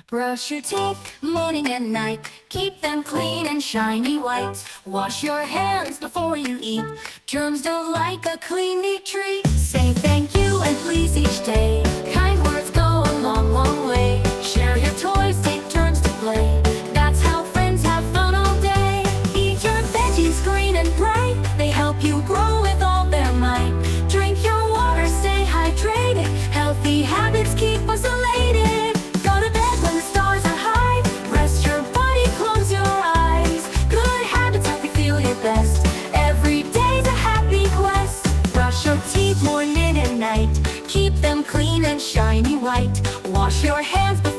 Brush your teeth morning and night. Keep them clean and shiny white. Wash your hands before you eat. Germs don't like a clean, neat treat. Say thank you and please each day. Kind words go a long, long way. Share your toys, take turns to play. That's how friends have fun all day. Eat your veggies green and bright. They help you grow with all their might. Drink your water, stay hydrated. Healthy habits keep us elated. Go to bed when the stars are high. Rest your body, close your eyes. Good habits help you feel your best. Every day's a happy quest. Brush your teeth morning and night. Keep them clean and shiny white. Wash your hands before